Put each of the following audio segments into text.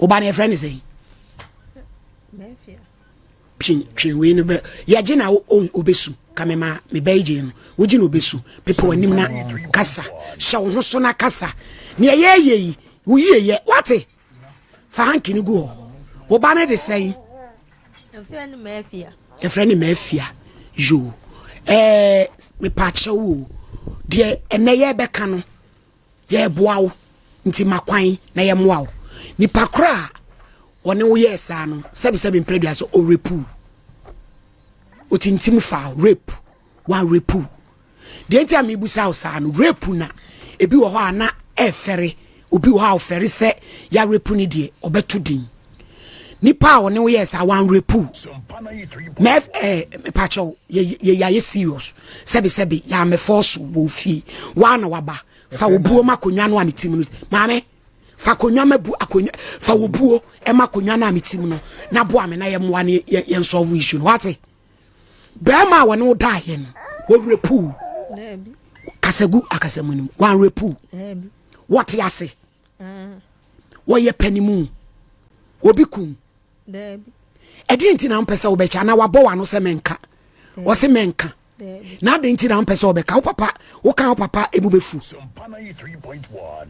Oba na friend say. Twin we no be ya je na obesu kamema me beje no wo je na obesu people anim na kasa sha wo ho so na kasa ne ye wo ye wate fa hanki ni go wo ba na de say e friend me afia yo me pa che wo de ene ye beka no ye boa wo nti makwan na ye moa wo ni pakra one wo yes ano sebi mpredua so o repu otintim fa rape one repu de ntia me busa usa no rape na ebi wo ho ana efere obi wo ha ofere se ya repu ni de obeto din nipa one wo yes one repu mef pacho ye serious sebi ya me force wo fie wa na waba fa obuo makonwa no ametim no maame fa konwa mabu akonwa fa obuo e makonwa na ametim no na bo ame na ye moa ne ye solve issue wate bema wone wo da ye no wo repu debi kasagu akasamunim wan repu debi what yase wo ye panimu obi kun debi edi nti na mpesa wo becha na wabo wano se menka wo se menka debi na de nti na mpesa wo beka wo papa wo kan wo papa ebu befu Sompa 93.1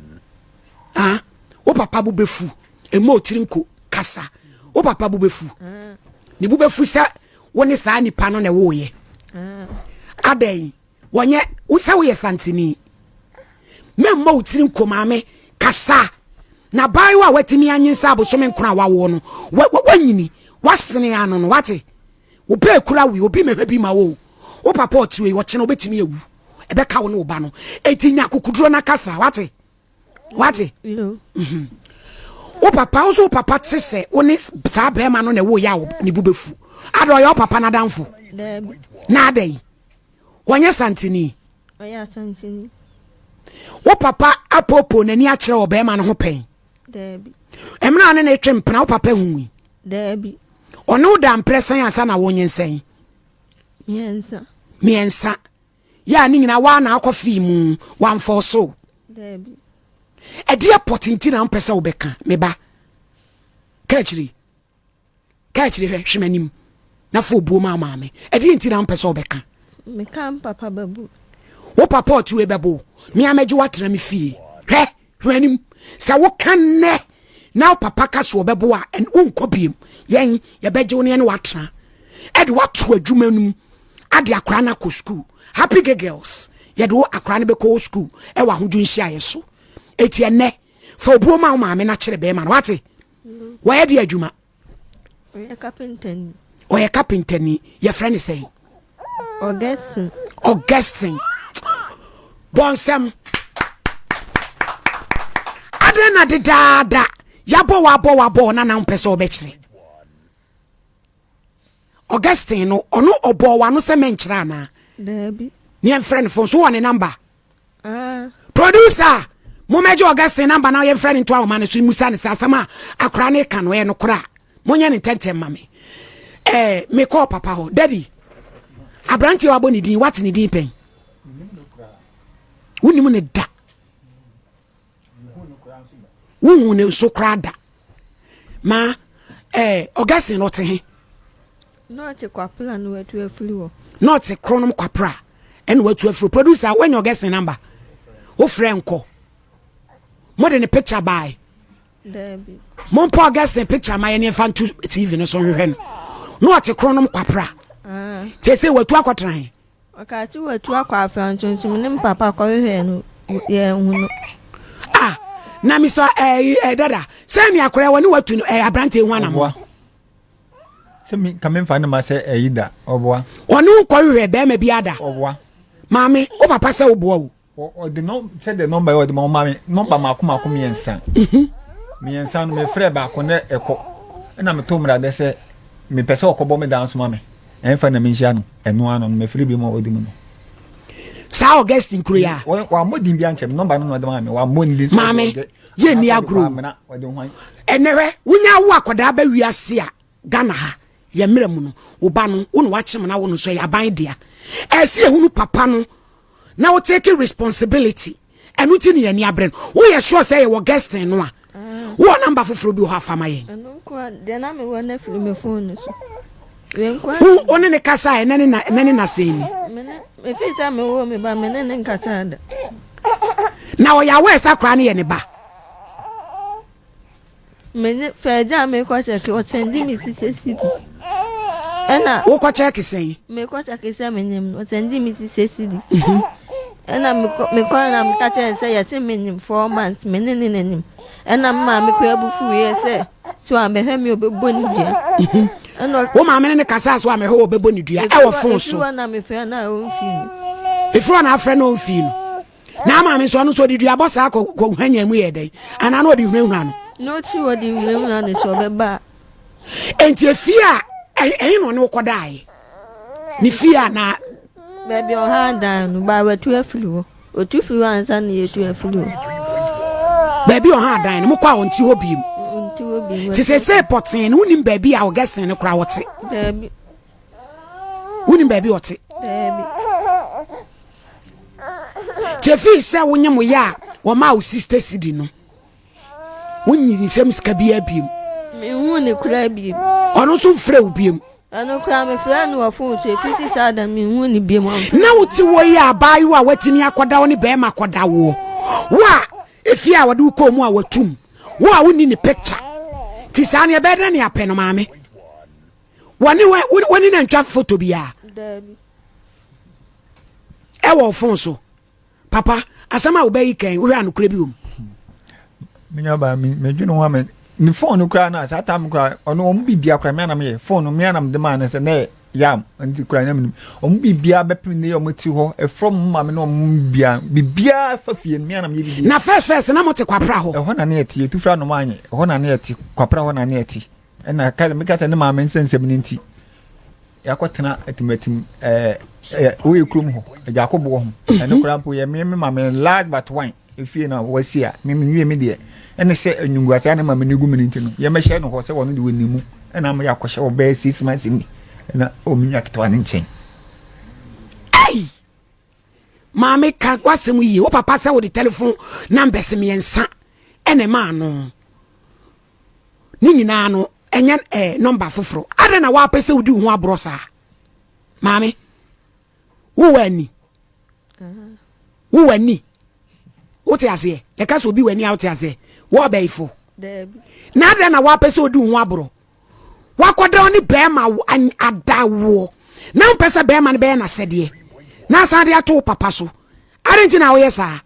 wo papa bu befu emo otirinko kasa wo papa bu befu ni bu befu sa woni saa nipa no na wo ye adai wonye usa wo ye santini memma otirinko maame kasa na bai wa watimi anyinsa abosome nkora wawo no wanyini wasene ano no wate wo be kura wi obi mehwe bi ma wo papa otiwe wo kye no betimi ewu ebeka wo no ba no etinya kokuduro na kasa wate wo papa wo papa tse woni saa be ma no na wo ya wo ni bubefu ado yo papa na danfo na adai wonye santini oya santini wo papa apopo nani a kire wo be ma no ho pen debi emra ne na etwempena wo papa hunwi debi ono da mpresan asa na wonye nsen miensa ya ni nyina wa na akofi mu wan for so debi edia potinti na mpesa wo beka meba kachiri hwemanim na fo buo ma maame edia nti na mpesa wo beka me kan papa babu wo papa otu ebebo mi ameji watra mi fie hwemanim sa wo kan ne na papa ka so bebo a en unkobiem yen ye beje wo ne watra ede watu adwuma num ade akra na ko school happy girls ye do akra na be ko school e wa hodun hia ye so eti ne fa obuo ma maame na kire be ma no wate wo ye de adwuma oye carpenter ni your friend say Augustine bonsam adena de dada yabo wabo na mpese obekire Augustine no ono obo wa no se menchira na debi ni friend phone so one number producer mo meje Augustine number na your friend to awoma ne so musa ne sasama akora ne kan we no kora monya ne tentem mame me call papa ho daddy abranti wa boni din what ni din pen woni ne da wonu ne so kra da ma Augustine no te he not a kwapla no wetu afuli wo not a chronom kwapra en wetu afuru producer when your guest number wo frenko more than a picture by debi mon po guest picture my any fan to TV no so hwe no not a chronom kwapra say wetu akwatra he okachi wetu akwafa ntontum ne papa kwa hwe no ye hunu na Mr. Dada say me akora woni watu abrante hu anam semi kamen fa na ma se eyida oboa onu ko hwe be ma bi ada oboa mami o papa se oboa o the no say the number o the mama number makom miensa miensa no me frɛ ba ko ne ekɔ na me to mra de se me pese okobo me dance mama enfa na me nhia no eno ano me frɛ bi mo odi mu no sa Augustine Kruya wa modin bi anchem number no de mama wa modin mami ye ni agro enere wunya wo akoda ba wiase a Ghana ha ye mmerɛ mu no wo ba no wo no wakyem na wo no so ya ban dia esi ehunu papa no na wo take responsibility enu ti ne yani abren wo ye sure say ye wo Augustine no a wo number foforo bi ho afama yen eno kwa de na me wo na firi me phone so wen kwa hu one ne kasa nani na seni me fita me wo me ba me ne nkata da na o ya we sakra ne ye ne ba me ne feja me kwa check o sendi mi sisi ena wo kwa check sen me kwa check se me nyem o sendi mi sisi ena me kwa na me kata se ya se me nyem 4 months me ne nim ena ma me kwa bufu ye se so amehwe me obebo ni dia ena wo ma me ne kasa so amehwe obebo ni dua e wo fon so na me fe na o mfi ifro na afre no mfi no na ma me so no so di dua boss akọ hanya mu ye dai ana na odi hwehwa no no chi odi hwehwa na so beba enti efia no ne ukodai ni fia na baby on hand down ba wetu afulu otu fulu ansa na yetu afulu baby on hand down mo kwa onti hobiem ti se potin unim baby a ogesin ne kura wote baby unim baby wote baby chefi se wonyem ya wo ma o sister sidi no wonyiri sem ska bia biem me hu ne kura biem ono so frɛ ubiem ano kura me frɛ no wa phone so efisi sada me hu ne biem na wuti wo ya abayi wa watimi akoda wo ne be ma koda wo wa efi a wode ko mu a watum wo a woni ne picture ti sa ne be da ne apɛ no maame woni na ntwa photo bia baby e wo phone so papa asama wo bayi kan wo hwa no kura bi wom minya ba me dwene ho amen ni phone kura na sa tam kura ono om bibia kura me na me phone me na me de man se na yam anti kura na me om bibia bepem ne yo mati ho e from ma me no om bibia fa fie me na me bibia na first na mote kwapra ho e ho na na eti tu fra no manye e ho na na eti kwapra ho na na eti e na ka me ka se ne ma me nsensem ni nti yakotena atimatim o yekrum ho e jakobo ho e no kura mpo ye me ma me large but wine e fie na wasi a me wie me de ene se anyunguase ane ma me negu me nti no ye me hye no ho se wono de wonimu ena ma yakɔhye wo be 6 months ni na o minya kitwa ne nchen ai maame ka kwasem yi wo papa se wo de telephone number se me ensa ene ma no ni nyina no enya number foforo ade na wa pese wo di ho abro sa maame wo wani wo wani wo te ase e ka so bi wani a wo te ase wo beifo baby na ade na wa pese wo di ho abro wakoda oni bema adawo na mpese bema ne be na sede na sade ato papa so arenti na wo yesa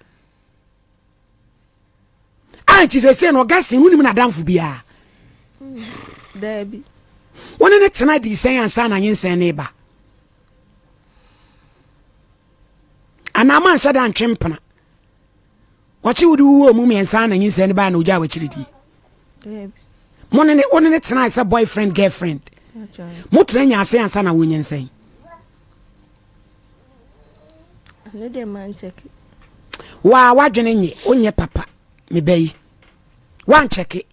anti se no gasin unim na danfo bia baby woni ne tena di sen ansa na nyensen ne ba ana man shada ntwempena wachi wudi wo mu mensa na nyensen ne ba na oja wachiridi baby monene onene tena is a boyfriend girlfriend mutre nya ase ansa na wonyensen ne de man check wa wadwene nye onye papa me bayi wan check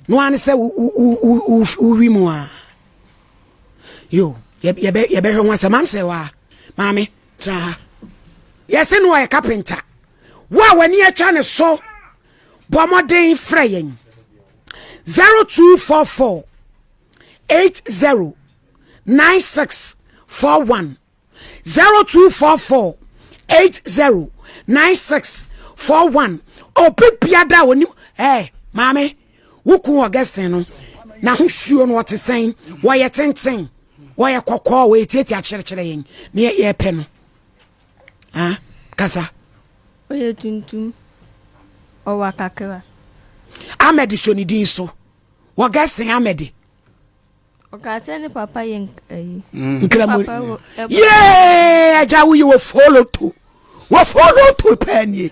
no an se wi mu a yo ye be hwe wansa mam se wa mami tra yes no e carpenter wa wani atwa ne so bomodin freyen 0244 80 9641 0244 80 9641 o pipia da woni mame wuku Augustine no na hwuo no otesen wo ye tenten wo ye kokko wo etieti a kyerekere yen ne ye pe no kasa oye tuntum o wakakera Ahmed Sonidin so wo Augustine Ahmed o ka tell papa yen nkramu aja wo follow to penny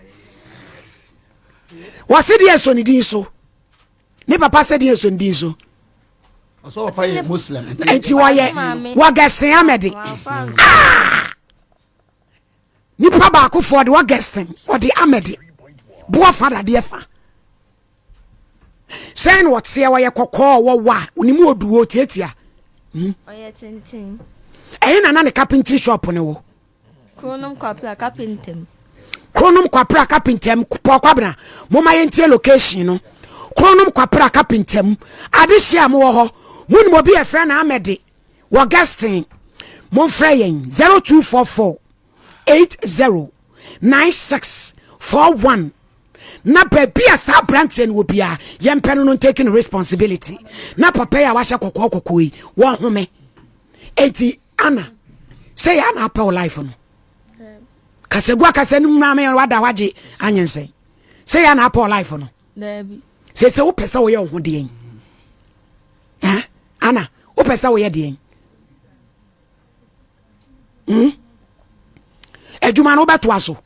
wasi die Sonidin so ne papa said die Sonidin so so papa ye Muslim enti wo Augustine Ahmed ni papa ko for the Augustine or the Ahmed bo father de fa sen what say wo ye kokko wo wa unimu oduo tietia oye tintin na ne carpentry shop ne wo konom carpenter Kronum kwapra kapintem kwabna moma yentie location no kronum kwapra kapintem adehia mo ho muni mo bi e friend na amede wo guesting mon freyen 0244 809641 na baby asa branchen wo bia yempeno no taking responsibility na papa ya washa kokoko yi wo home enti ana say ya na pa life no kasegwa kasenu na me wada waje anyensen say ya na pa life no Debi. say wo pesa wo ye ho de yen ana wo pesa wo ye de yen ejuma no beto aso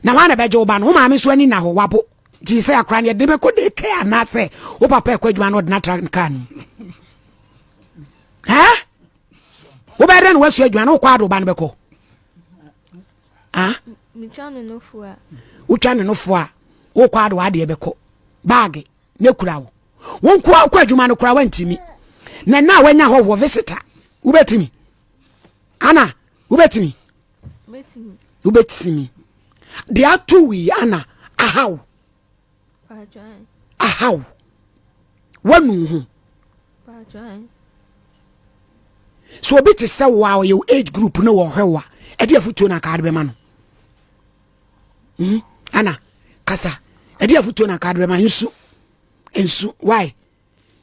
na wana beje oba no ma me so ani na ho wabo ti say akra ne de be ko de ke ana fe wo papa e ko ejuma no de na tra kan wo be den wasu ejuma no kwa do ba no be ko mi twane no fua wo twane no fua wo kwa do ade be ko bag ne kura wo won kwa ejuma no kura wantimi na wanya ho wo visitor wo betimi ana wo betimi ubetimi they are two we ana ahaw wanu hu so obi te say wow your age group no wo hwewa e de afuto na ka de be ma no ana kasa e de afuto na ka de be ma nsu why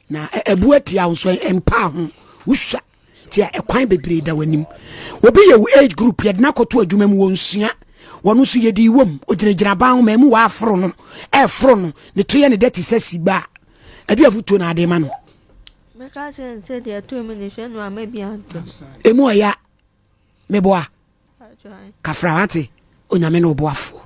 na ebu atia nso empa ho usua tia ekwan bebre da wanim obi ye age group ye na koto adwuma mu wonsua wono so ye di wom ogyinagyina ban ho ma mu wa afro no efro no ne to ye ne dati sasiba ade afuto na ade ma no me ka se de to me ne hwe no amabia to emu oya meboa kafrawate onyame no oboafo